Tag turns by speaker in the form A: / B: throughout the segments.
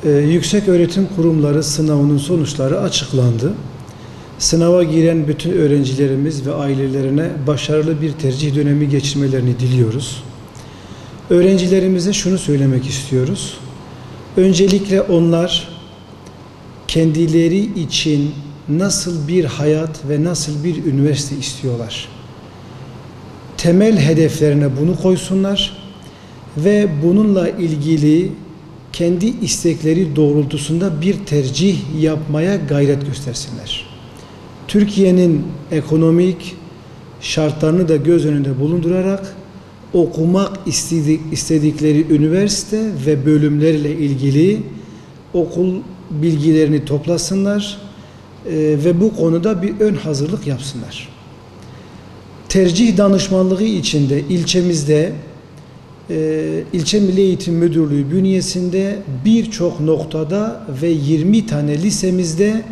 A: Yüksek öğretim kurumları sınavının sonuçları açıklandı. Sınava giren bütün öğrencilerimiz ve ailelerine başarılı bir tercih dönemi geçirmelerini diliyoruz. Öğrencilerimize şunu söylemek istiyoruz. Öncelikle onlar kendileri için nasıl bir hayat ve nasıl bir üniversite istiyorlar? Temel hedeflerine bunu koysunlar ve bununla ilgili kendi istekleri doğrultusunda bir tercih yapmaya gayret göstersinler. Türkiye'nin ekonomik şartlarını da göz önünde bulundurarak okumak istedikleri üniversite ve bölümlerle ilgili okul bilgilerini toplasınlar ve bu konuda bir ön hazırlık yapsınlar. Tercih danışmanlığı içinde ilçemizde İlçe Milli Eğitim Müdürlüğü bünyesinde birçok noktada ve 20 tane lisemizde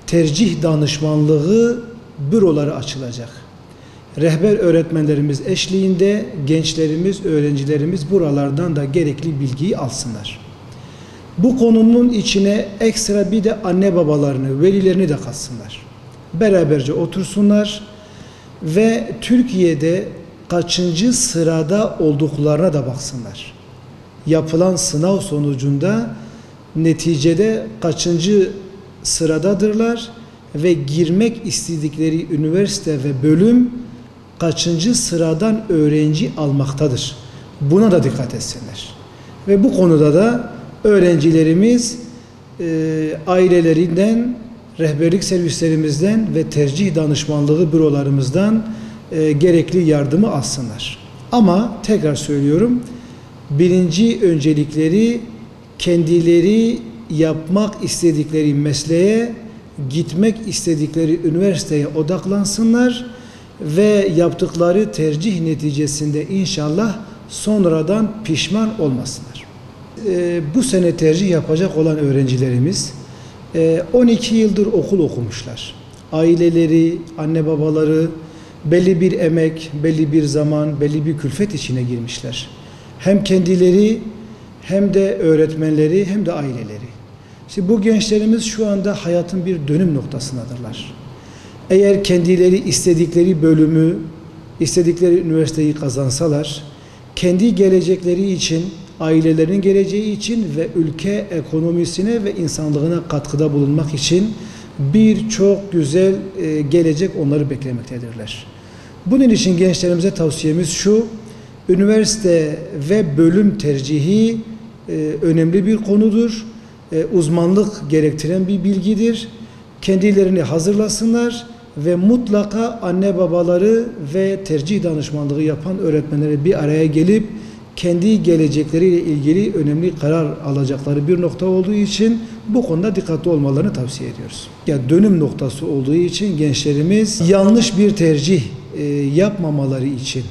A: tercih danışmanlığı büroları açılacak. Rehber öğretmenlerimiz eşliğinde gençlerimiz, öğrencilerimiz buralardan da gerekli bilgiyi alsınlar. Bu konunun içine ekstra bir de anne babalarını, velilerini de katsınlar. Beraberce otursunlar ve Türkiye'de kaçıncı sırada olduklarına da baksınlar. Yapılan sınav sonucunda neticede kaçıncı sıradadırlar ve girmek istedikleri üniversite ve bölüm kaçıncı sıradan öğrenci almaktadır. Buna da dikkat etsinler. Ve bu konuda da öğrencilerimiz ailelerinden, rehberlik servislerimizden ve tercih danışmanlığı bürolarımızdan gerekli yardımı alsınlar. Ama tekrar söylüyorum, birinci öncelikleri kendileri yapmak istedikleri mesleğe, gitmek istedikleri üniversiteye odaklansınlar ve yaptıkları tercih neticesinde inşallah sonradan pişman olmasınlar. Bu sene tercih yapacak olan öğrencilerimiz 12 yıldır okul okumuşlar. Aileleri, anne babaları belli bir emek, belli bir zaman, belli bir külfet içine girmişler. Hem kendileri hem de öğretmenleri hem de aileleri. İşte bu gençlerimiz şu anda hayatın bir dönüm noktasındadırlar. Eğer kendileri istedikleri bölümü, istedikleri üniversiteyi kazansalar, kendi gelecekleri için, ailelerinin geleceği için ve ülke ekonomisine ve insanlığına katkıda bulunmak için birçok güzel gelecek onları beklemektedirler. Bunun için gençlerimize tavsiyemiz şu: üniversite ve bölüm tercihi önemli bir konudur. Uzmanlık gerektiren bir bilgidir. Kendilerini hazırlasınlar ve mutlaka anne babaları ve tercih danışmanlığı yapan öğretmenleri bir araya gelip kendi gelecekleriyle ilgili önemli karar alacakları bir nokta olduğu için bu konuda dikkatli olmalarını tavsiye ediyoruz. Ya dönüm noktası olduğu için gençlerimiz yanlış bir tercih yapmamaları için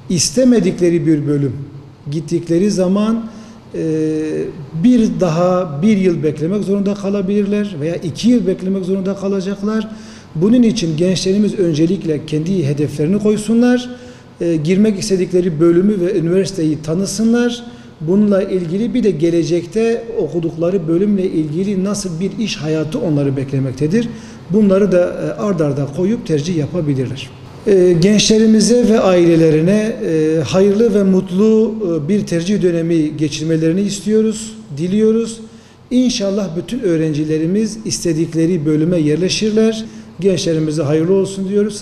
A: istemedikleri bir bölüm gittikleri zaman bir yıl beklemek zorunda kalabilirler veya 2 yıl beklemek zorunda kalacaklar. Bunun için gençlerimiz öncelikle kendi hedeflerini koysunlar, girmek istedikleri bölümü ve üniversiteyi tanısınlar. Bununla ilgili bir de gelecekte okudukları bölümle ilgili nasıl bir iş hayatı onları beklemektedir. Bunları da ard arda koyup tercih yapabilirler. Gençlerimize ve ailelerine hayırlı ve mutlu bir tercih dönemi geçirmelerini istiyoruz, diliyoruz. İnşallah bütün öğrencilerimiz istedikleri bölüme yerleşirler Gençlerimize hayırlı olsun diyoruz.